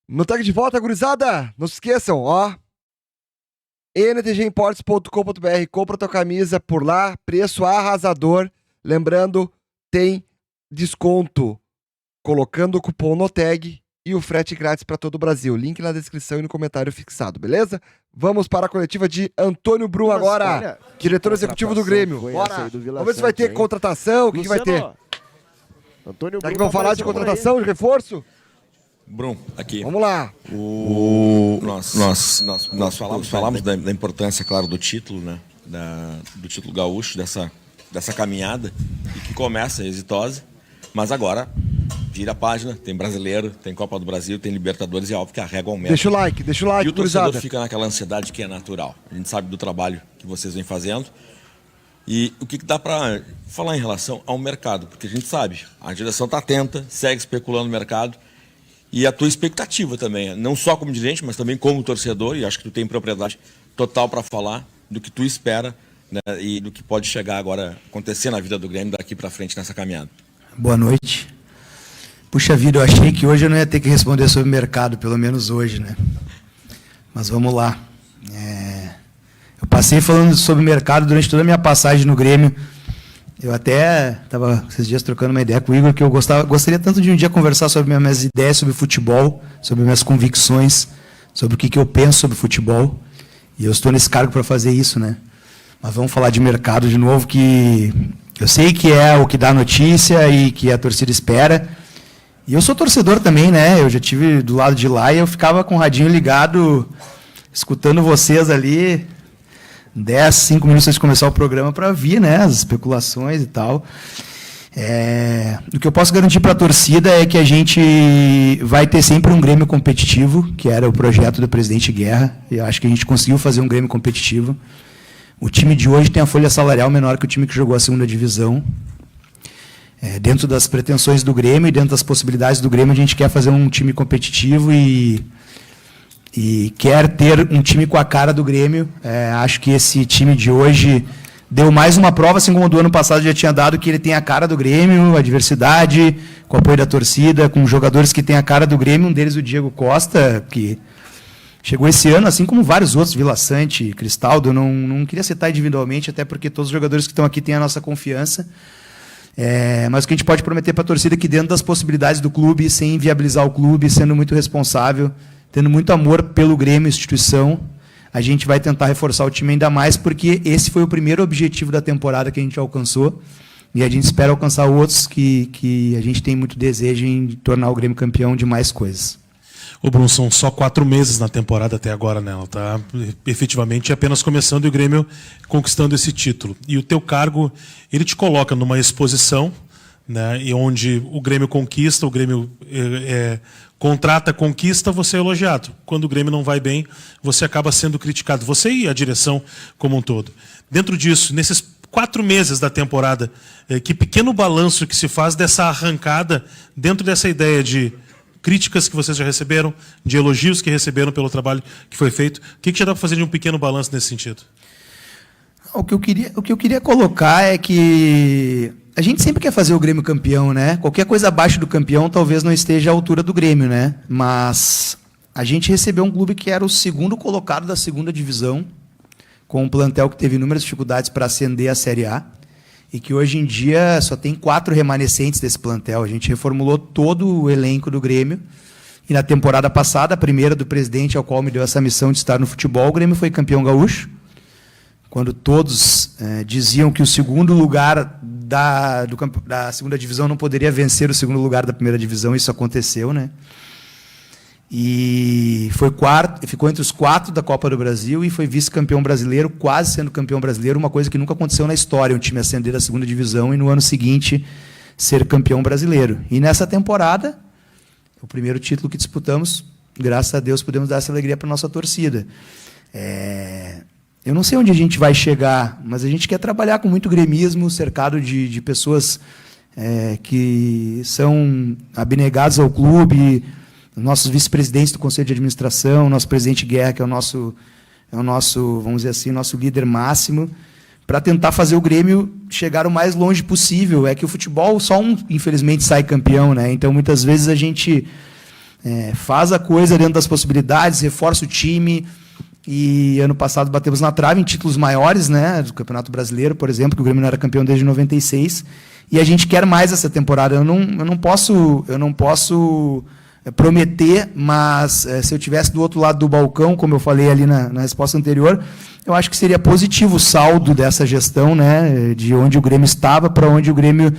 No tag de volta, gurizada, não se esqueçam, ó. ntgimports.com.br, compra tua camisa por lá, preço arrasador. Lembrando, tem desconto colocando o cupom no tag e o frete grátis para todo o Brasil. Link na descrição e no comentário fixado, beleza? Vamos para a coletiva de Antônio Brum agora, olha, diretor executivo do Grêmio. Bora. Vamos ver se vai ter contratação, o que vai ter. Antônio Será que vão falar de contratação, de reforço? Brum, aqui. Vamos lá. Nós falamos da importância, claro, do título, né? Do título gaúcho, dessa caminhada, e que começa exitosa, mas agora vira a página, tem brasileiro, tem Copa do Brasil, tem Libertadores, e é óbvio que a régua aumenta. Deixa o like, e o torcedor fica naquela ansiedade que é natural. A gente sabe do trabalho que vocês vêm fazendo. E o que dá para falar em relação ao mercado? Porque a gente sabe, a direção está atenta, segue especulando no mercado. E a tua expectativa também, não só como dirigente, mas também como torcedor, e acho que tu tem propriedade total para falar do que tu espera, né, e do que pode chegar agora, acontecer na vida do Grêmio daqui para frente nessa caminhada. Boa noite. Puxa vida, eu achei que hoje eu não ia ter que responder sobre o mercado, pelo menos hoje, né? Mas vamos lá. Eu passei falando sobre o mercado durante toda a minha passagem no Grêmio. Eu até estava esses dias trocando uma ideia com o Igor, que eu gostaria tanto de um dia conversar sobre minhas ideias sobre futebol, sobre minhas convicções, sobre o que eu penso sobre futebol. E eu estou nesse cargo para fazer isso, né? Mas vamos falar de mercado de novo, que eu sei que é o que dá notícia e que a torcida espera. E eu sou torcedor também, né? Eu já estive do lado de lá e eu ficava com o radinho ligado, escutando vocês ali 10, 5 minutos antes de começar o programa para ver, né, as especulações e tal. O que eu posso garantir para a torcida é que a gente vai ter sempre um Grêmio competitivo, que era o projeto do presidente Guerra. Eu acho que a gente conseguiu fazer um Grêmio competitivo. O time de hoje tem a folha salarial menor que o time que jogou a segunda divisão. Dentro das pretensões do Grêmio e dentro das possibilidades do Grêmio, a gente quer fazer um time competitivo e quer ter um time com a cara do Grêmio. Acho que esse time de hoje deu mais uma prova, assim como o do ano passado já tinha dado, que ele tem a cara do Grêmio, a diversidade, com o apoio da torcida, com jogadores que têm a cara do Grêmio, um deles o Diego Costa, que chegou esse ano, assim como vários outros, Vila Sante, Cristaldo, não queria citar individualmente, até porque todos os jogadores que estão aqui têm a nossa confiança. Mas o que a gente pode prometer para a torcida é que dentro das possibilidades do clube, sem inviabilizar o clube, sendo muito responsável, tendo muito amor pelo Grêmio, instituição, a gente vai tentar reforçar o time ainda mais, porque esse foi o primeiro objetivo da temporada que a gente alcançou, e a gente espera alcançar outros que a gente tem muito desejo em tornar o Grêmio campeão de mais coisas. O Bruno, são só 4 meses na temporada até agora, né? Ela está efetivamente apenas começando e o Grêmio conquistando esse título. E o teu cargo, ele te coloca numa exposição, né, e onde o Grêmio conquista, o Grêmio contrata, conquista, você é elogiado. Quando o Grêmio não vai bem, você acaba sendo criticado. Você e a direção como um todo. Dentro disso, nesses 4 meses da temporada, que pequeno balanço que se faz dessa arrancada, dentro dessa ideia de críticas que vocês já receberam, de elogios que receberam pelo trabalho que foi feito. O que já dá para fazer de um pequeno balanço nesse sentido? O que eu queria colocar é que a gente sempre quer fazer o Grêmio campeão, né? Qualquer coisa abaixo do campeão talvez não esteja à altura do Grêmio, né? Mas a gente recebeu um clube que era o segundo colocado da segunda divisão, com um plantel que teve inúmeras dificuldades para ascender à Série A, e que hoje em dia só tem 4 remanescentes desse plantel. A gente reformulou todo o elenco do Grêmio, e na temporada passada, a primeira do presidente, ao qual me deu essa missão de estar no futebol, o Grêmio foi campeão gaúcho, quando todos diziam que o segundo lugar da segunda divisão não poderia vencer o segundo lugar da primeira divisão. Isso aconteceu, né? E ficou entre os 4 da Copa do Brasil e foi vice-campeão brasileiro, quase sendo campeão brasileiro, uma coisa que nunca aconteceu na história, um time ascender da segunda divisão e no ano seguinte ser campeão brasileiro. E nessa temporada, o primeiro título que disputamos, graças a Deus, podemos dar essa alegria para a nossa torcida. Eu não sei onde a gente vai chegar, mas a gente quer trabalhar com muito gremismo, cercado de pessoas que são abnegadas ao clube, nossos vice-presidentes do Conselho de Administração, nosso presidente Guerra, que é o nosso, vamos dizer assim, nosso líder máximo, para tentar fazer o Grêmio chegar o mais longe possível. É que o futebol, só um, infelizmente, sai campeão, né? Então, muitas vezes, a gente faz a coisa dentro das possibilidades, reforça o time. E ano passado batemos na trave em títulos maiores, né, do Campeonato Brasileiro, por exemplo, que o Grêmio não era campeão desde 96. E a gente quer mais essa temporada. Eu não posso prometer, mas se eu tivesse do outro lado do balcão, como eu falei ali na resposta anterior, eu acho que seria positivo o saldo dessa gestão, né, de onde o Grêmio estava para onde o Grêmio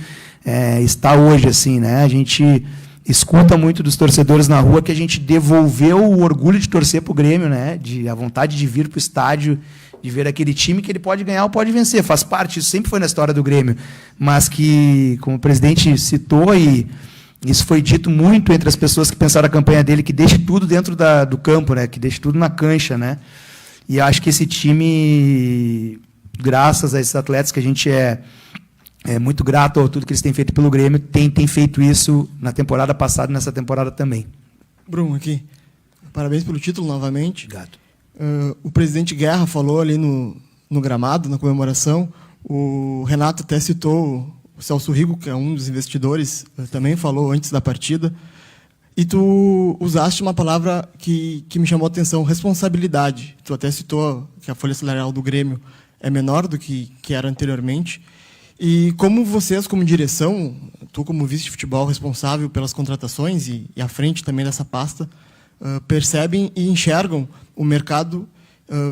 está hoje, assim, né? A gente escuta muito dos torcedores na rua que a gente devolveu o orgulho de torcer para o Grêmio, né? A vontade de vir para o estádio, de ver aquele time que ele pode ganhar ou pode vencer. Faz parte, isso sempre foi na história do Grêmio. Mas que, como o presidente citou, e isso foi dito muito entre as pessoas que pensaram a campanha dele, que deixe tudo dentro do campo, né? Que deixe tudo na cancha, né? E acho que esse time, graças a esses atletas que a gente é muito grato a tudo que eles têm feito pelo Grêmio, tem feito isso na temporada passada e nessa temporada também. Bruno, aqui. Parabéns pelo título novamente. Obrigado. O presidente Guerra falou ali no gramado, na comemoração. O Renato até citou o Celso Rigo, que é um dos investidores, também falou antes da partida. E tu usaste uma palavra que me chamou a atenção, responsabilidade. Tu até citou que a folha salarial do Grêmio é menor do que era anteriormente. E como vocês, como direção, tu como vice de futebol responsável pelas contratações e à frente também dessa pasta, percebem e enxergam o mercado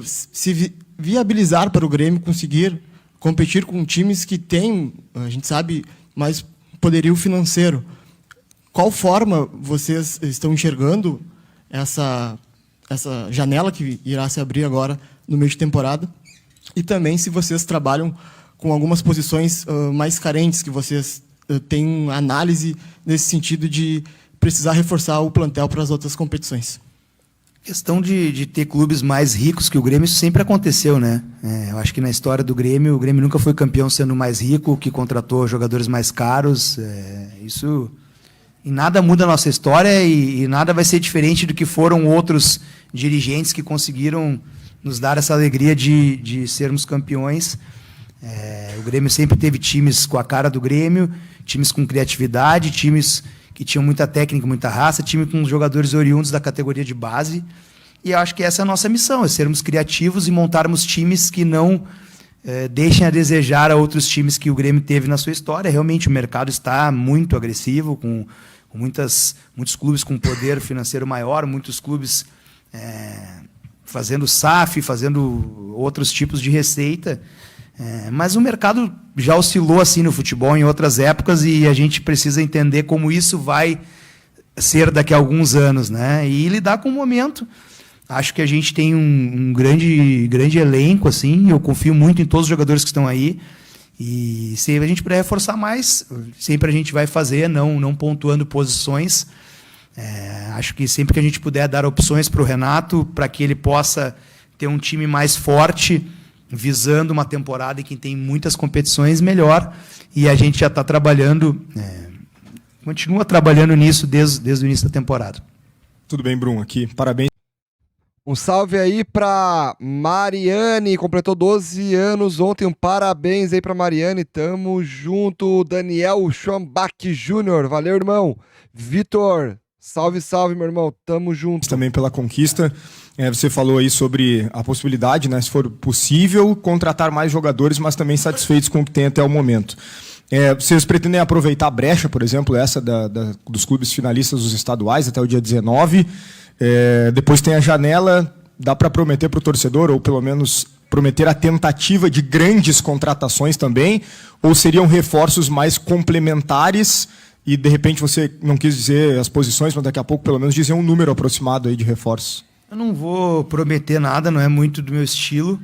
se viabilizar para o Grêmio conseguir competir com times que têm, a gente sabe, mais poderio financeiro. Qual forma vocês estão enxergando essa janela que irá se abrir agora no meio de temporada? E também se vocês trabalham com algumas posições mais carentes, que vocês têm análise nesse sentido de precisar reforçar o plantel para as outras competições. Questão de ter clubes mais ricos que o Grêmio, isso sempre aconteceu, né? Eu acho que na história do Grêmio, o Grêmio nunca foi campeão sendo mais rico, que contratou jogadores mais caros. Isso em nada muda a nossa história e nada vai ser diferente do que foram outros dirigentes que conseguiram nos dar essa alegria de sermos campeões. O Grêmio sempre teve times com a cara do Grêmio, times com criatividade, times que tinham muita técnica, muita raça, time com jogadores oriundos da categoria de base. E eu acho que essa é a nossa missão, é sermos criativos e montarmos times que não deixem a desejar a outros times que o Grêmio teve na sua história. Realmente o mercado está muito agressivo, com muitos clubes com poder financeiro maior, muitos clubes fazendo SAF, fazendo outros tipos de receita. Mas o mercado já oscilou assim no futebol em outras épocas e a gente precisa entender como isso vai ser daqui a alguns anos, né? E lidar com o momento. Acho que a gente tem um grande elenco, assim, eu confio muito em todos os jogadores que estão aí. E se a gente puder reforçar mais, sempre a gente vai fazer, não pontuando posições. Acho que sempre que a gente puder dar opções para o Renato, para que ele possa ter um time mais forte, visando uma temporada em que tem muitas competições, melhor. E a gente já está trabalhando, continua trabalhando nisso desde o início da temporada. Tudo bem, Bruno, aqui. Parabéns. Um salve aí pra Mariane, completou 12 anos ontem, um parabéns aí pra Mariane, tamo junto. Daniel Schwambach Jr., valeu, irmão. Vitor, salve, meu irmão, tamo junto. Também pela conquista. Você falou aí sobre a possibilidade, né, se for possível, contratar mais jogadores, mas também satisfeitos com o que tem até o momento. Vocês pretendem aproveitar a brecha, por exemplo, essa dos clubes finalistas dos estaduais até o dia 19? Depois tem a janela, dá para prometer para o torcedor, ou pelo menos prometer a tentativa de grandes contratações também? Ou seriam reforços mais complementares? E, de repente, você não quis dizer as posições, mas daqui a pouco, pelo menos, dizer um número aproximado aí de reforços. Eu não vou prometer nada, não é muito do meu estilo.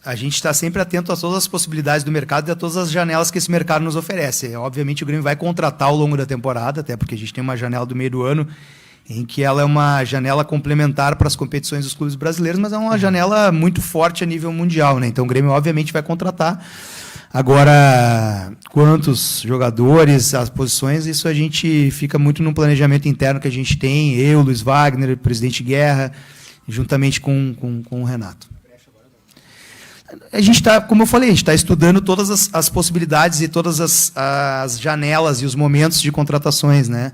A gente está sempre atento a todas as possibilidades do mercado e a todas as janelas que esse mercado nos oferece. Obviamente, o Grêmio vai contratar ao longo da temporada, até porque a gente tem uma janela do meio do ano, em que ela é uma janela complementar para as competições dos clubes brasileiros, mas é uma janela muito forte a nível mundial, né? Então, o Grêmio, obviamente, vai contratar. Agora, quantos jogadores, as posições, isso a gente fica muito no planejamento interno que a gente tem, eu, Luiz Wagner, o presidente Guerra, juntamente com o Renato. A gente está, como eu falei, a gente está estudando todas as possibilidades e todas as janelas e os momentos de contratações, né?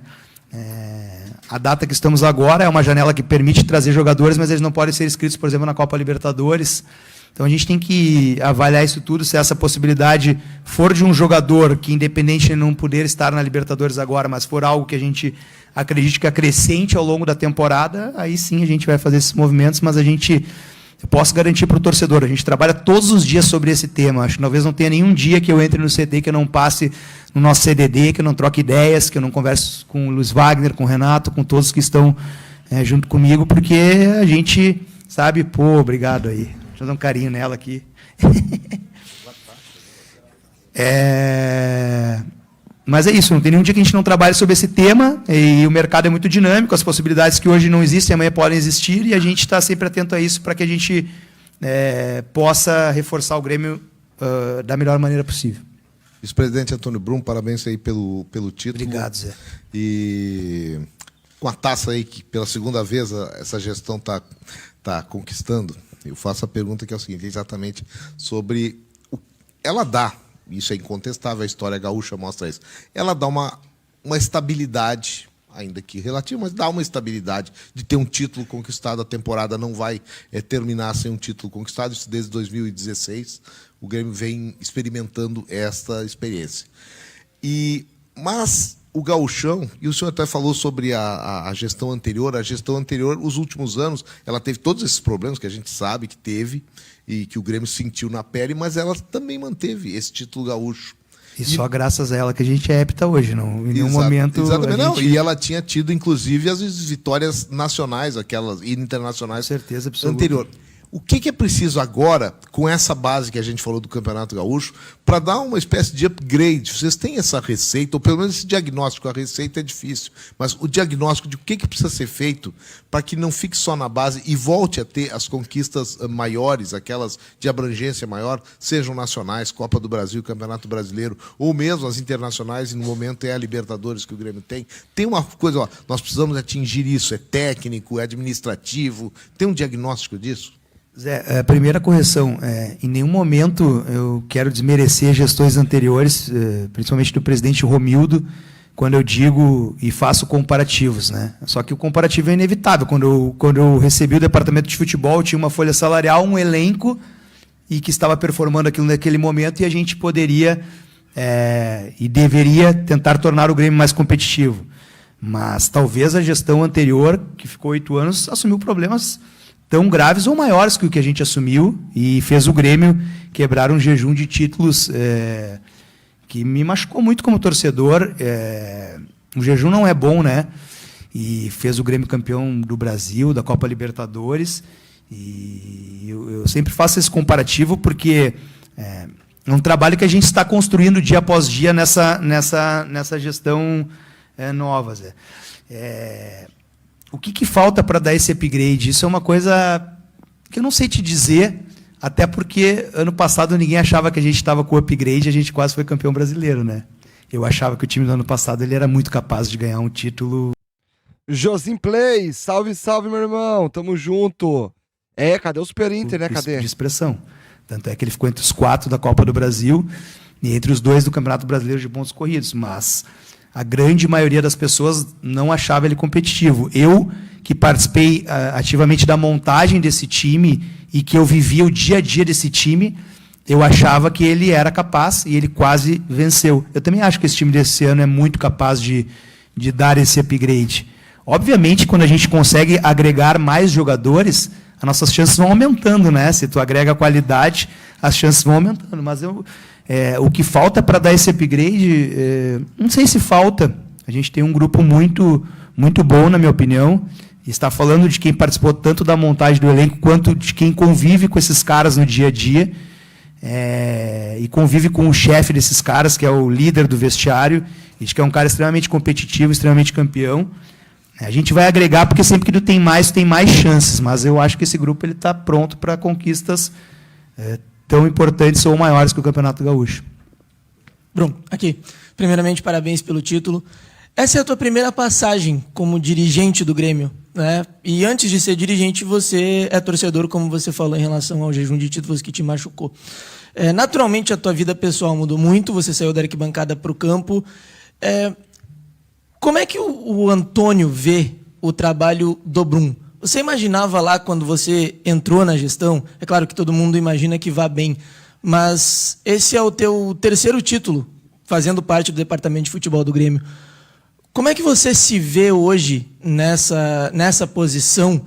A data que estamos agora é uma janela que permite trazer jogadores, mas eles não podem ser inscritos, por exemplo, na Copa Libertadores. Então a gente tem que avaliar isso tudo, se essa possibilidade for de um jogador que, independente de não poder estar na Libertadores agora, mas for algo que a gente acredite que acrescente ao longo da temporada, aí sim a gente vai fazer esses movimentos, mas eu posso garantir para o torcedor, a gente trabalha todos os dias sobre esse tema. Acho que talvez não tenha nenhum dia que eu entre no CT que eu não passe no nosso CDD, que eu não troque ideias, que eu não converse com o Luiz Wagner, com o Renato, com todos que estão junto comigo, porque a gente sabe, obrigado aí. Deixa eu dar um carinho nela aqui. Mas é isso, não tem nenhum dia que a gente não trabalhe sobre esse tema, e o mercado é muito dinâmico, as possibilidades que hoje não existem, amanhã podem existir, e a gente está sempre atento a isso para que a gente possa reforçar o Grêmio da melhor maneira possível. Vice-presidente Antônio Brum, parabéns aí pelo título. Obrigado, Zé. E com a taça aí, que pela segunda vez essa gestão tá conquistando, eu faço a pergunta que é o seguinte, exatamente sobre... Ela dá, isso é incontestável, a história gaúcha mostra isso, ela dá uma estabilidade, ainda que relativa, mas dá uma estabilidade de ter um título conquistado, a temporada não vai terminar sem um título conquistado, isso desde 2016, o Grêmio vem experimentando esta experiência. Mas o gauchão, e o senhor até falou sobre a gestão anterior, os últimos anos, ela teve todos esses problemas que a gente sabe que teve, e que o Grêmio sentiu na pele, mas ela também manteve esse título gaúcho. E só graças a ela que a gente é hepta hoje, não? Em nenhum momento... Exatamente, não. E ela tinha tido, inclusive, as vitórias nacionais, aquelas internacionais. Com certeza absoluta. Anterior. O que é preciso agora, com essa base que a gente falou do Campeonato Gaúcho, para dar uma espécie de upgrade? Vocês têm essa receita, ou pelo menos esse diagnóstico? A receita é difícil, mas o diagnóstico de o que precisa ser feito para que não fique só na base e volte a ter as conquistas maiores, aquelas de abrangência maior, sejam nacionais, Copa do Brasil, Campeonato Brasileiro, ou mesmo as internacionais, e no momento é a Libertadores que o Grêmio tem. Tem uma coisa, nós precisamos atingir isso, é técnico, é administrativo, tem um diagnóstico disso? Zé, a primeira correção, em nenhum momento eu quero desmerecer gestões anteriores, principalmente do presidente Romildo, quando eu digo e faço comparativos, né? Só que o comparativo é inevitável. Quando eu recebi o departamento de futebol, eu tinha uma folha salarial, um elenco, e que estava performando aquilo naquele momento, e a gente poderia e deveria tentar tornar o Grêmio mais competitivo. Mas talvez a gestão anterior, que ficou 8 anos, assumiu problemas tão graves ou maiores que o que a gente assumiu e fez o Grêmio quebrar um jejum de títulos que me machucou muito como torcedor. O jejum não é bom, né? E fez o Grêmio campeão do Brasil, da Copa Libertadores. E eu sempre faço esse comparativo porque é um trabalho que a gente está construindo dia após dia nessa gestão nova, Zé. O que falta para dar esse upgrade? Isso é uma coisa que eu não sei te dizer, até porque ano passado ninguém achava que a gente estava com o upgrade, a gente quase foi campeão brasileiro, né? Eu achava que o time do ano passado ele era muito capaz de ganhar um título. Josim Play, salve, salve, meu irmão, tamo junto. Cadê o Super Inter, né? Cadê? De expressão. Tanto é que ele ficou entre os 4 da Copa do Brasil e entre os 2 do Campeonato Brasileiro de pontos corridos, mas a grande maioria das pessoas não achava ele competitivo. Eu, que participei ativamente da montagem desse time e que eu vivia o dia a dia desse time, eu achava que ele era capaz e ele quase venceu. Eu também acho que esse time desse ano é muito capaz de dar esse upgrade. Obviamente, quando a gente consegue agregar mais jogadores, as nossas chances vão aumentando, né? Se tu agrega qualidade, as chances vão aumentando. Mas o que falta para dar esse upgrade, não sei se falta. A gente tem um grupo muito, muito bom, na minha opinião. Está falando de quem participou tanto da montagem do elenco, quanto de quem convive com esses caras no dia a dia. E convive com o chefe desses caras, que é o líder do vestiário, e que é um cara extremamente competitivo, extremamente campeão. A gente vai agregar, porque sempre que tu tem mais chances. Mas eu acho que esse grupo está pronto para conquistas tão importantes ou maiores que o Campeonato Gaúcho. Bruno, aqui. Primeiramente, parabéns pelo título. Essa é a tua primeira passagem como dirigente do Grêmio, né? E antes de ser dirigente, você é torcedor, como você falou, em relação ao jejum de títulos que te machucou. Naturalmente, a tua vida pessoal mudou muito, você saiu da arquibancada para o campo. Como é que o Antônio vê o trabalho do Brum? Você imaginava lá quando você entrou na gestão? É claro que todo mundo imagina que vá bem, mas esse é o teu terceiro título fazendo parte do departamento de futebol do Grêmio. Como é que você se vê hoje nessa posição?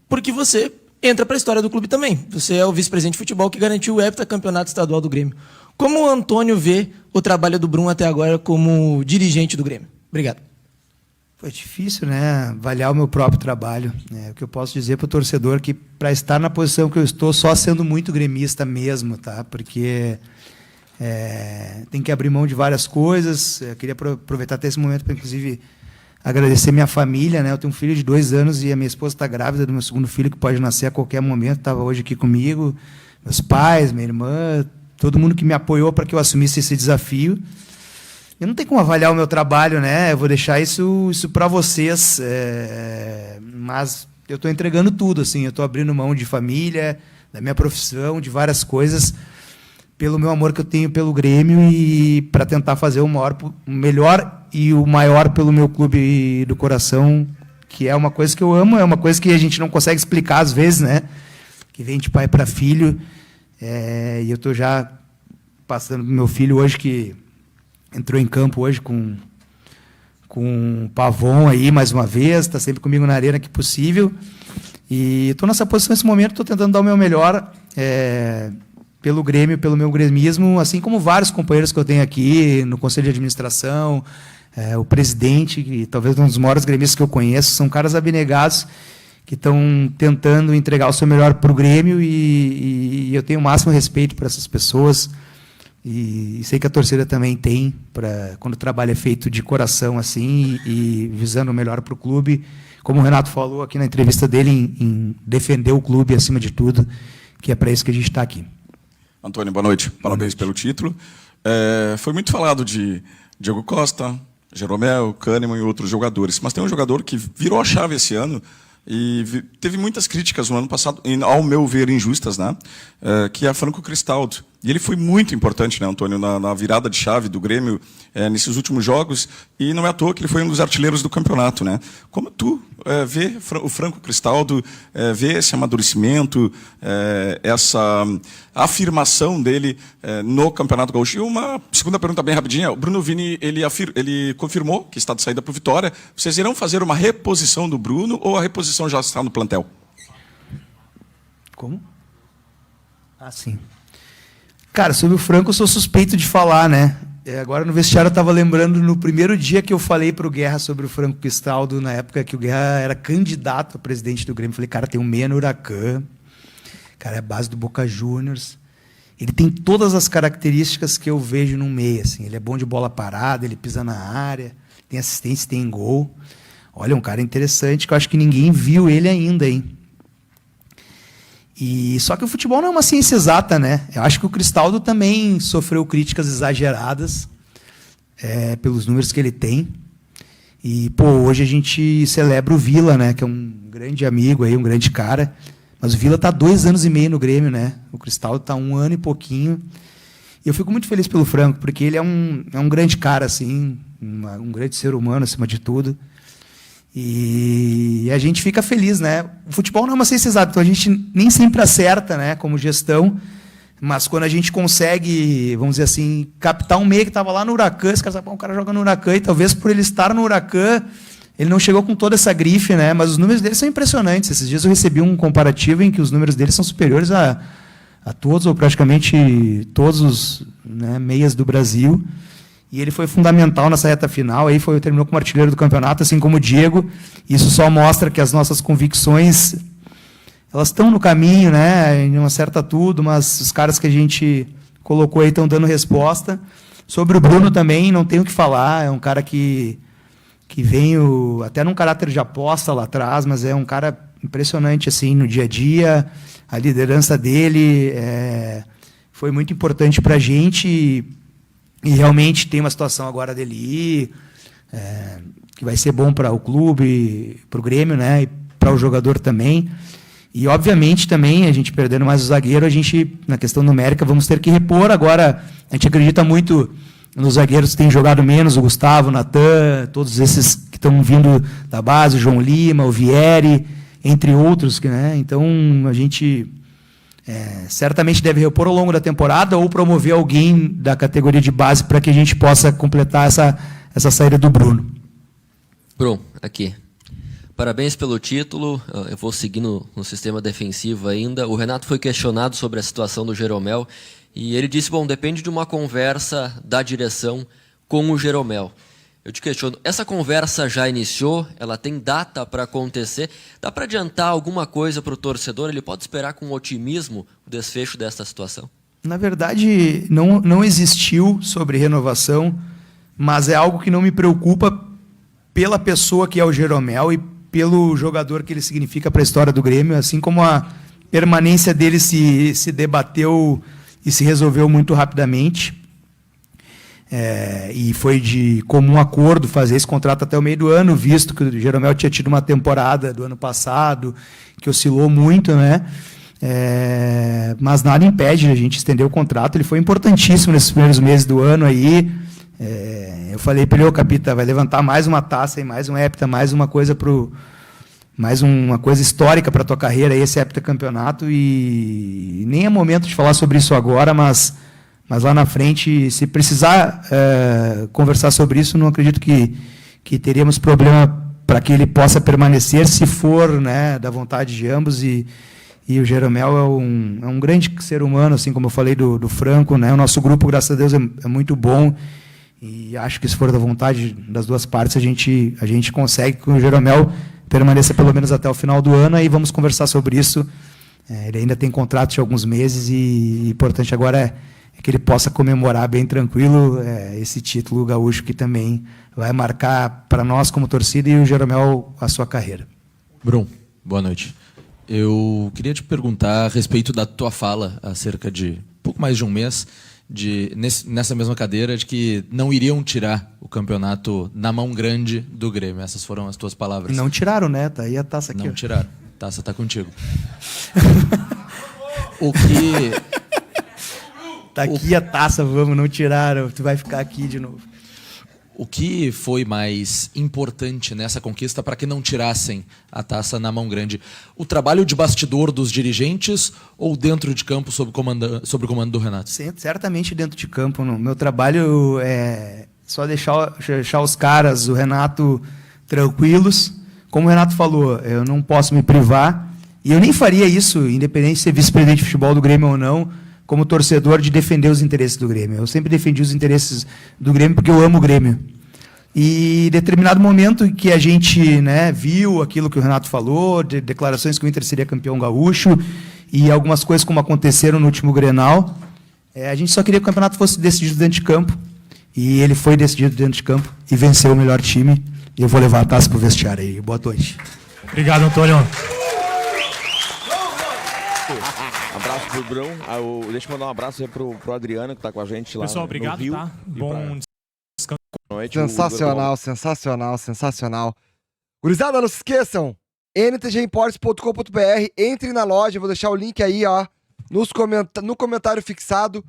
Porque você entra para a história do clube também. Você é o vice-presidente de futebol que garantiu o heptacampeonato estadual do Grêmio. Como o Antônio vê o trabalho do Brum até agora como dirigente do Grêmio? Obrigado. Foi difícil, né, avaliar o meu próprio trabalho. O que eu posso dizer para o torcedor que, para estar na posição que eu estou, só sendo muito gremista mesmo, tá? Porque tem que abrir mão de várias coisas. Eu queria aproveitar até esse momento para, inclusive, agradecer minha família, né? Eu tenho um filho de 2 anos e a minha esposa está grávida do meu segundo filho, que pode nascer a qualquer momento. Estava hoje aqui comigo, meus pais, minha irmã, todo mundo que me apoiou para que eu assumisse esse desafio. Eu não tenho como avaliar o meu trabalho, né? Eu vou deixar isso para vocês, mas eu estou entregando tudo, assim. Eu estou abrindo mão de família, da minha profissão, de várias coisas, pelo meu amor que eu tenho pelo Grêmio e para tentar fazer o melhor e o maior pelo meu clube do coração, que é uma coisa que eu amo, é uma coisa que a gente não consegue explicar às vezes, né? Que vem de pai para filho. E eu estou já passando para o meu filho hoje, que entrou em campo hoje com o Pavon aí, mais uma vez, está sempre comigo na arena que possível. E estou nessa posição nesse momento, estou tentando dar o meu melhor pelo Grêmio, pelo meu gremismo, assim como vários companheiros que eu tenho aqui no Conselho de Administração, o presidente, que talvez um dos maiores gremistas que eu conheço, são caras abnegados que estão tentando entregar o seu melhor para o Grêmio e eu tenho o máximo respeito por essas pessoas. E sei que a torcida também tem, quando o trabalho é feito de coração assim e visando o melhor para o clube, como o Renato falou aqui na entrevista dele, em defender o clube acima de tudo, que é para isso que a gente está aqui. Antônio, boa noite. Parabéns pelo título. Foi muito falado de Diego Costa, Jeromel, Kahneman e outros jogadores, mas tem um jogador que virou a chave esse ano e teve muitas críticas no ano passado, ao meu ver, injustas, né? Que é Franco Cristaldo. E ele foi muito importante, né, Antônio, na virada de chave do Grêmio nesses últimos jogos, e não é à toa que ele foi um dos artilheiros do campeonato, né? Como tu vê o Franco Cristaldo, vê esse amadurecimento, essa afirmação dele no Campeonato Gaúcho? E uma segunda pergunta bem rapidinha. O Bruno Vini, ele confirmou que está de saída para o Vitória. Vocês irão fazer uma reposição do Bruno ou a reposição já está no plantel? Como? Sim. Cara, sobre o Franco eu sou suspeito de falar, né? Agora no vestiário eu estava lembrando no primeiro dia que eu falei para o Guerra sobre o Franco Cristaldo, na época que o Guerra era candidato a presidente do Grêmio. Falei, cara, tem um meia no Huracan, cara, é a base do Boca Juniors. Ele tem todas as características que eu vejo num meia, assim. Ele é bom de bola parada, ele pisa na área, tem assistência, tem gol. Olha, um cara interessante que eu acho que ninguém viu ele ainda, hein? Só que o futebol não é uma ciência exata, né? Eu acho que o Cristaldo também sofreu críticas exageradas pelos números que ele tem. E, hoje a gente celebra o Vila, né? Que é um grande amigo aí, um grande cara. Mas o Vila está 2 anos e meio no Grêmio, né? O Cristaldo está 1 ano e pouquinho. E eu fico muito feliz pelo Franco, porque ele é um grande cara, assim, um grande ser humano, acima de tudo. E a gente fica feliz, né? O futebol não é uma ciência exata, então a gente nem sempre acerta, né, como gestão, mas quando a gente consegue, vamos dizer assim, captar um meia que estava lá no Huracan, esse cara, o cara joga no Huracan, e talvez por ele estar no Huracan, ele não chegou com toda essa grife, né? Mas os números dele são impressionantes. Esses dias eu recebi um comparativo em que os números dele são superiores a todos, ou praticamente todos os, né, meias do Brasil. E ele foi fundamental nessa reta final, aí terminou como artilheiro do campeonato, assim como o Diego. Isso só mostra que as nossas convicções, elas estão no caminho, né? Não acerta tudo, mas os caras que a gente colocou aí estão dando resposta. Sobre o Bruno também, não tenho o que falar, é um cara que veio até num caráter de aposta lá atrás, mas é um cara impressionante assim no dia a dia. A liderança dele foi muito importante para a gente. E realmente tem uma situação agora dele ir, que vai ser bom para o clube, para o Grêmio, né, e para o jogador também. E, obviamente, também, a gente perdendo mais o zagueiro, a gente, na questão numérica, vamos ter que repor. Agora, a gente acredita muito nos zagueiros que têm jogado menos, o Gustavo, o Natan, todos esses que estão vindo da base, o João Lima, o Vieri, entre outros, né? Então a gente certamente deve repor ao longo da temporada ou promover alguém da categoria de base para que a gente possa completar essa saída do Bruno. Bruno, aqui. Parabéns pelo título. Eu vou seguir no sistema defensivo ainda. O Renato foi questionado sobre a situação do Jeromel e ele disse, bom, depende de uma conversa da direção com o Jeromel. Eu te questiono, essa conversa já iniciou? Ela tem data para acontecer? Dá para adiantar alguma coisa para o torcedor? Ele pode esperar com otimismo o desfecho desta situação? Na verdade, não existiu sobre renovação, mas é algo que não me preocupa pela pessoa que é o Jeromel e pelo jogador que ele significa para a história do Grêmio, assim como a permanência dele se debateu e se resolveu muito rapidamente. E foi de comum acordo fazer esse contrato até o meio do ano, visto que o Jeromel tinha tido uma temporada do ano passado que oscilou muito, né? Mas nada impede a gente estender o contrato. Ele foi importantíssimo nesses primeiros meses do ano aí. Eu falei para ele, Capita, vai levantar mais uma taça, e mais um hepta, mais uma coisa histórica para a tua carreira, esse heptacampeonato, e nem é momento de falar sobre isso agora, mas lá na frente, se precisar conversar sobre isso, não acredito que teríamos problema para que ele possa permanecer, se for, né, da vontade de ambos. E o Jeromel é um grande ser humano, assim como eu falei do Franco, né? O nosso grupo, graças a Deus, é muito bom, e acho que se for da vontade das duas partes, a gente consegue que o Jeromel permaneça pelo menos até o final do ano, aí vamos conversar sobre isso. Ele ainda tem contrato de alguns meses e o importante agora é que ele possa comemorar bem tranquilo esse título gaúcho, que também vai marcar para nós como torcida e o Jeromel a sua carreira. Bruno, boa noite. Eu queria te perguntar a respeito da tua fala há cerca de pouco mais de um mês, nessa mesma cadeira, de que não iriam tirar o campeonato na mão grande do Grêmio. Essas foram as tuas palavras. Não tiraram, né? Tá aí a taça aqui. Não tiraram. A taça está contigo. O que... Tá aqui a taça, vamos, não tiraram. Tu vai ficar aqui de novo. O que foi mais importante nessa conquista para que não tirassem a taça na mão grande? O trabalho de bastidor dos dirigentes ou dentro de campo sob o comando do Renato? Certamente dentro de campo. Não. Meu trabalho é só deixar os caras, o Renato, tranquilos. Como o Renato falou, eu não posso me privar. E eu nem faria isso, independente de ser vice-presidente de futebol do Grêmio ou não, como torcedor, de defender os interesses do Grêmio. Eu sempre defendi os interesses do Grêmio porque eu amo o Grêmio. E em determinado momento que a gente, né, viu aquilo que o Renato falou, de declarações que o Inter seria campeão gaúcho, e algumas coisas como aconteceram no último Grenal, a gente só queria que o campeonato fosse decidido dentro de campo. E ele foi decidido dentro de campo e venceu o melhor time. E eu vou levar a taça para o vestiário aí. Boa noite. Obrigado, Antônio. Abraço pro Brão. Deixa eu mandar um abraço aí pro Adriano, que tá com a gente lá. Pessoal, obrigado, no Rio. tá? Bom descanso. Sensacional. Gurizada, não se esqueçam, ntgimports.com.br, entre na loja, vou deixar o link aí, ó, no comentário fixado,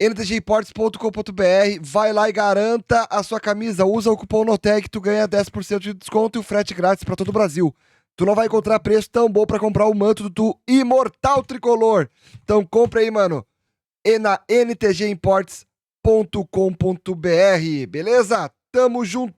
ntgimports.com.br, vai lá e garanta a sua camisa, usa o cupom NOTEG que tu ganha 10% de desconto e o frete grátis para todo o Brasil. Tu não vai encontrar preço tão bom para comprar o manto do imortal tricolor. Então compra aí, mano, na ntgimports.com.br, beleza? Tamo junto.